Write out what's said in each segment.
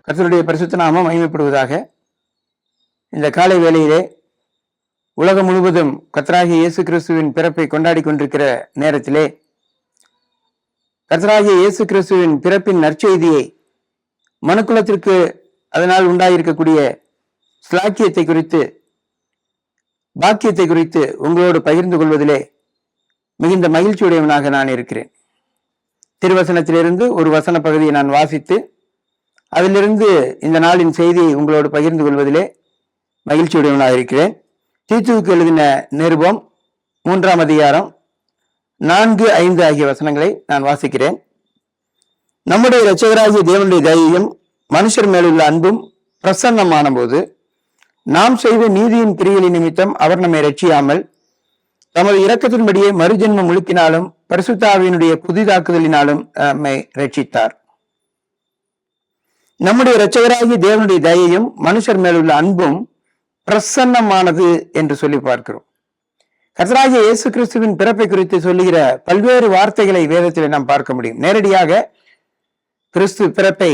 கர்த்தருடைய பரிசுத்த நாமம் மகிமைப்படுவதாக. இந்த காலை வேளையிலே உலகம் முழுவதும் கர்த்தராகிய இயேசு கிறிஸ்துவின் பிறப்பை கொண்டாடி கொண்டிருக்கிற நேரத்திலே கர்த்தராகிய இயேசு கிறிஸ்துவின் பிறப்பின் நற்செய்தியை மனுக்குலத்திற்கு அதனால் உண்டாயிருக்கக்கூடிய ஸ்லாக்கியத்தை குறித்து, பாக்கியத்தை குறித்து உங்களோடு பகிர்ந்து கொள்வதிலே மிகுந்த மகிழ்ச்சியுடையவனாக நான் இருக்கிறேன். திருவசனத்திலிருந்து ஒரு வசன பகுதியை நான் வாசித்து அதிலிருந்து இந்த நாளின் செய்தியை உங்களோடு பகிர்ந்து கொள்வதிலே மகிழ்ச்சியுடையவனாக இருக்கிறேன். தீத்துவுக்கு எழுதின நிருபம் 3ஆம் அதிகாரம் 4, 5 ஆகிய வசனங்களை நான் வாசிக்கிறேன். நம்முடைய இரட்சகராகிய தேவனுடைய தயையும் மனுஷர் மேலுள்ள அன்பும் பிரசன்னமான போது நாம் செய்த நீதியின் கிரியைகளின் நிமித்தம் அவர் நம்மை ரட்சியாமல் தமது இரக்கத்தின்படியே மறுஜென்மம் முழுக்கினாலும் பரிசுத்த ஆவியினுடைய புதிதாக்குதலினாலும் நம்மை ரட்சித்தார். நம்முடைய இரட்சகராகிய தேவனுடைய தயையும் மனுஷர் மேலுள்ள அன்பும் பிரசன்னமானது என்று சொல்லி பார்க்கிறோம். கர்த்தராகிய இயேசு கிறிஸ்துவின் பிறப்பை குறித்து சொல்லுகிற பல்வேறு வார்த்தைகளை வேதத்தில் நாம் பார்க்க முடியும். நேரடியாக கிறிஸ்து பிறப்பை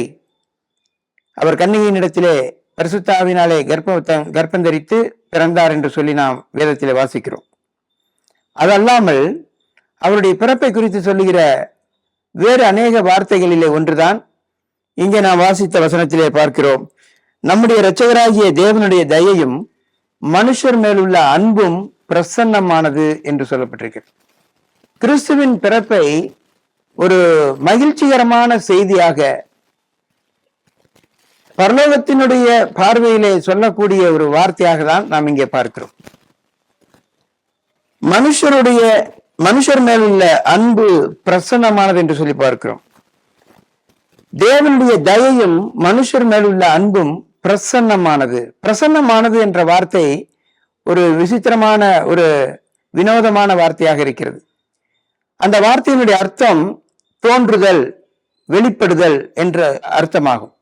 அவர் கன்னிகையின் இடத்திலே பரிசுத்த ஆவியினாலே கர்ப்பந்தரித்து பிறந்தார் என்று சொல்லி நாம் வேதத்திலே வாசிக்கிறோம். அதல்லாமல் அவருடைய பிறப்பை குறித்து சொல்லுகிற வேறு அநேக வார்த்தைகளிலே ஒன்றுதான் இங்கே நாம் வாசித்த வசனத்திலே பார்க்கிறோம். நம்முடைய இரட்சகராகிய தேவனுடைய தயையும் மனுஷர் மேலுள்ள அன்பும் பிரசன்னமானது என்று சொல்லப்பட்டிருக்கிறது. கிறிஸ்துவின் பிறப்பை ஒரு மகிழ்ச்சிகரமான செய்தியாக பரலோகத்தினுடைய பார்வையிலே சொல்லக்கூடிய ஒரு வார்த்தையாக தான் நாம் இங்கே பார்க்கிறோம். மனுஷர் மேலுள்ள அன்பு பிரசன்னமானது என்று சொல்லி பார்க்கிறோம். தேவனுடைய தயையும் மனுஷர் மேலுள்ள அன்பும் பிரசன்னமானது. பிரசன்னமானது என்ற வார்த்தை ஒரு விசித்திரமான, ஒரு வினோதமான வார்த்தையாக இருக்கிறது. அந்த வார்த்தையினுடைய அர்த்தம் தோன்றுதல், வெளிப்படுதல் என்ற அர்த்தமாகும்.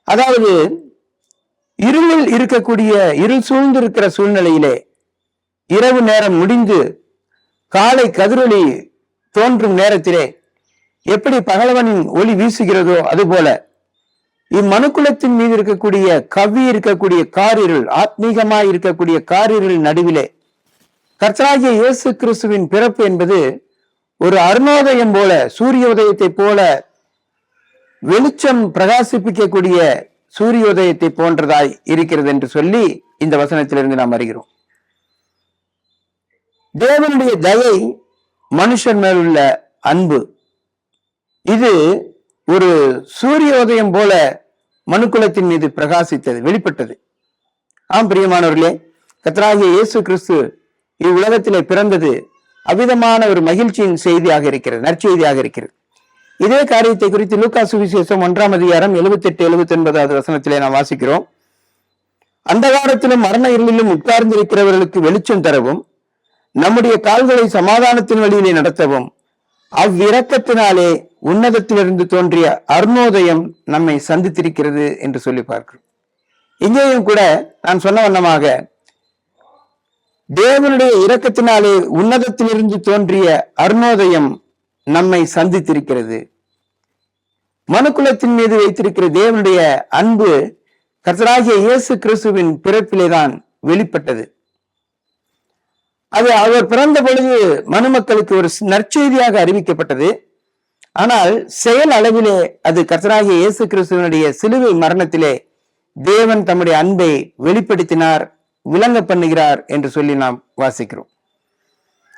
அதாவது இருளில் இருக்கக்கூடிய, இருள் சூழ்ந்திருக்கிற சூழ்நிலையிலே இரவு நேரம் முடிந்து காலை கதிரொளி தோன்றும் நேரத்திலே எப்படி பகலவனின் ஒளி வீசுகிறதோ அதுபோல இம்மனுக்குலத்தின் மீது இருக்கக்கூடிய கவ்வி இருக்கக்கூடிய காரிருள், ஆத்மீகமாய் இருக்கக்கூடிய காரிருள் நடுவிலே கர்த்தராகிய இயேசு கிறிஸ்துவின் பிறப்பு என்பது ஒரு அருணோதயம் போல, சூரிய உதயத்தை போல, வெளிச்சம் பிரகாசிப்பிக்கக்கூடிய சூரியோதயத்தை போன்றதாய் இருக்கிறது என்று சொல்லி இந்த வசனத்திலிருந்து நாம் அறிகிறோம். தேவனுடைய தயை, மனுஷன் மேலுள்ள அன்பு, இது ஒரு சூரியோதயம் போல மனுக்குலத்தின் மீது பிரகாசித்தது, வெளிப்பட்டது. ஆம் பிரியமானவர்களே, கர்த்தராகிய இயேசு கிறிஸ்து இவ்வுலகத்திலே பிறந்தது அவ்விதமான ஒரு மகிழ்ச்சியின் செய்தியாக இருக்கிறது, நற்செய்தியாக இருக்கிறது. இதே காரியத்தை குறித்து லூக்கா சுவிசேஷம் 1ஆம் அதிகாரம் 78, 79 வசனத்திலே நாம் வாசிக்கிறோம். அந்தகாரத்திலும் மரண இருளிலும் உட்கார்ந்திருக்கிறவர்களுக்கு வெளிச்சம் தரவும், நம்முடைய கால்களை சமாதானத்தின் வழியிலே நடத்தவும், அவ்விரக்கத்தினாலே உன்னதத்திலிருந்து தோன்றிய அருணோதயம் நம்மை சந்தித்திருக்கிறது என்று சொல்லி பார்க்கிறோம். இங்கேயும் கூட நான் சொன்ன வண்ணமாக தேவனுடைய இரக்கத்தினாலே உன்னதத்திலிருந்து தோன்றிய அருணோதயம் நம்மை சந்தித்திருக்கிறது. மனுக்குலத்தின் மீது வைத்திருக்கிற தேவனுடைய அன்பு கர்த்தராகிய இயேசு கிறிஸ்துவின் பிறப்பிலேதான் வெளிப்பட்டது. அது அவர் பிறந்த பொழுது மனுமக்களுக்கு ஒரு நற்செய்தியாக அறிவிக்கப்பட்டது. ஆனால் செயல் அளவிலே அது கர்த்தராகிய இயேசு கிறிஸ்துவனுடைய சிலுவை மரணத்திலே தேவன் தம்முடைய அன்பை வெளிப்படுத்தினார், விளங்க பண்ணுகிறார் என்று சொல்லி நாம் வாசிக்கிறோம்.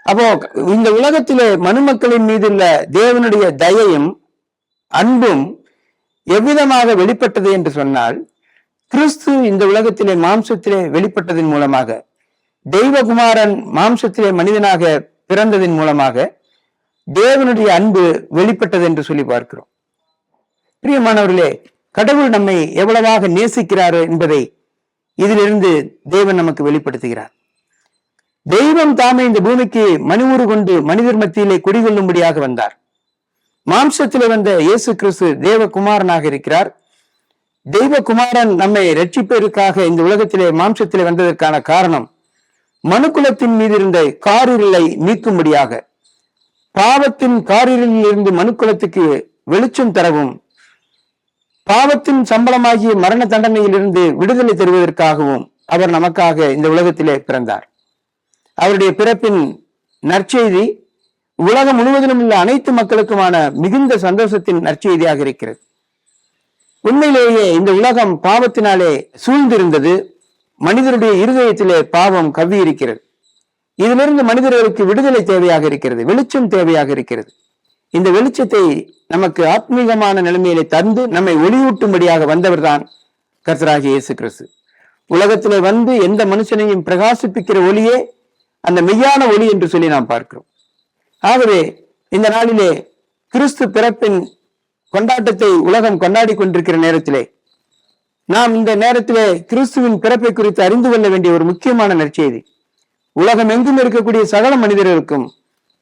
அப்போ இந்த உலகத்திலே மனுமக்களின் மீதுள்ள தேவனுடைய தயையும் அன்பும் எவ்விதமாக வெளிப்பட்டது என்று சொன்னால், கிறிஸ்து இந்த உலகத்திலே மாம்சத்திலே வெளிப்பட்டதன் மூலமாக, தெய்வகுமாரன் மாம்சத்திலே மனிதனாக பிறந்ததின் மூலமாக தேவனுடைய அன்பு வெளிப்பட்டது என்று சொல்லி பார்க்கிறோம். பிரியமானவர்களே, கடவுள் நம்மை எவ்வளவாக நேசிக்கிறார் என்பதை இதிலிருந்து தேவன் நமக்கு வெளிப்படுத்துகிறார். தெய்வம் தாமே இந்த பூமிக்கு மனிதர் கொண்டு மனிதர் மத்தியிலே குடிகொள்ளும்படியாக வந்தார். மாம்சத்திலே வந்த இயேசு கிறிஸ்து தேவகுமாரனாக இருக்கிறார். தெய்வகுமாரன் நம்மை ரட்சிப்பதற்காக இந்த உலகத்திலே மாம்சத்திலே வந்ததற்கான காரணம் மனுக்குலத்தின் மீது இருந்த காரிருளை நீக்கும்படியாக, பாவத்தின் காரிருளில் இருந்து மனுக்குலத்துக்கு வெளிச்சம் தரவும், பாவத்தின் சம்பளமாகிய மரண தண்டனையிலிருந்து விடுதலை தருவதற்காகவும் அவர் நமக்காக இந்த உலகத்திலே பிறந்தார். அவருடைய பிறப்பின் நற்செய்தி உலகம் முழுவதிலும் உள்ள அனைத்து மக்களுக்குமான மிகுந்த சந்தோஷத்தின் நற்செய்தியாக இருக்கிறது. உண்மையிலேயே இந்த உலகம் பாவத்தினாலே சூழ்ந்திருந்தது. மனிதருடைய இருதயத்திலே பாவம் கவ்வி இருக்கிறது. இதிலிருந்து மனிதர்களுக்கு விடுதலை தேவையாக இருக்கிறது, வெளிச்சம் தேவையாக இருக்கிறது. இந்த வெளிச்சத்தை நமக்கு ஆத்மீகமான நிலைமையிலே தந்து நம்மை ஒளியூட்டும்படியாக வந்தவர்தான் கர்த்தராகிய இயேசு கிறிஸ்து. உலகத்திலே வந்து எந்த மனுஷனையும் பிரகாசிப்பிக்கிற ஒளியே அந்த மெய்யான ஒளி என்று சொல்லி நாம் பார்க்கிறோம். ஆகவே இந்த நாளிலே கிறிஸ்து பிறப்பின் கொண்டாட்டத்தை உலகம் கொண்டாடி கொண்டிருக்கிற நேரத்திலே நாம் இந்த நேரத்திலே கிறிஸ்துவின் பிறப்பை குறித்து அறிந்து கொள்ள வேண்டிய ஒரு முக்கியமான நற்செய்தி, உலகம் எங்கும் இருக்கக்கூடிய சகல மனிதர்களுக்கும்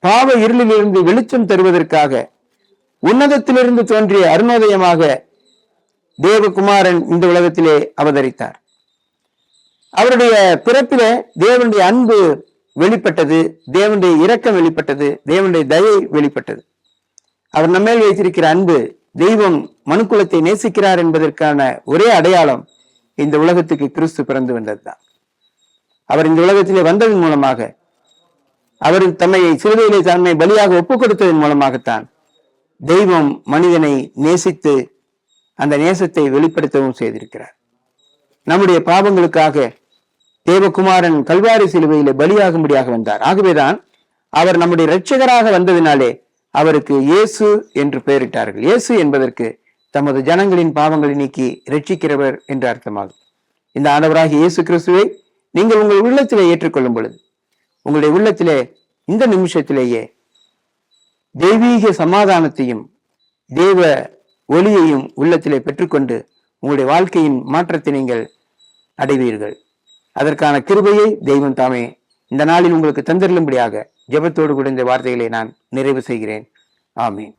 பாவ இருளிலிருந்து வெளிச்சம் தருவதற்காக உன்னதத்திலிருந்து தோன்றிய அருணோதயமாக தேவகுமாரன் இந்த உலகத்திலே அவதரித்தார். அவருடைய பிறப்பிலே தேவனுடைய அன்பு வெளிப்பட்டது, தேவனுடைய இரக்கம் வெளிப்பட்டது, தேவனுடைய தயை வெளிப்பட்டது. அவர் நம்மேல் வைத்திருக்கிற அன்பு, தெய்வம் மனுக்குலத்தை நேசிக்கிறார் என்பதற்கான ஒரே அடையாளம் இந்த உலகத்துக்கு கிறிஸ்து பிறந்து வந்ததுதான். அவர் இந்த உலகத்திலே வந்ததன் மூலமாக, அவர் தம்மை சிலுவையிலே தன்னை பலியாக ஒப்புக் கொடுத்ததன் மூலமாகத்தான் தெய்வம் மனிதனை நேசித்து அந்த நேசத்தை வெளிப்படுத்தவும் செய்திருக்கிறார். நம்முடைய பாவங்களுக்காக தேவகுமாரன் கல்வாரி சிலுவையிலே பலியாகும்படியாக வந்தார். ஆகவேதான் அவர் நம்முடைய இரட்சகராக வந்ததினாலே அவருக்கு இயேசு என்று பெயரிட்டார்கள். இயேசு என்பதற்கு தமது ஜனங்களின் பாவங்களை நீக்கி இரட்சிக்கிறவர் என்று அர்த்தமாகும். இந்த ஆண்டவராகிய இயேசு கிறிஸ்துவை நீங்கள் உங்கள் உள்ளத்திலே ஏற்றுக்கொள்ளும் பொழுது, உங்களுடைய உள்ளத்திலே இந்த நிமிஷத்திலேயே தெய்வீக சமாதானத்தையும் தேவ ஒளியையும் உள்ளத்திலே பெற்றுக்கொண்டு உங்களுடைய வாழ்க்கையின் மாற்றத்தை நீங்கள் அடைவீர்கள். அதற்கான கிருபையை தெய்வம் தாமே இந்த நாளில் உங்களுக்கு தந்திருளும்படியாக ஜெபத்தோடு கூட இந்த வார்த்தைகளை நான் நிறைவு செய்கிறேன். ஆமீன்.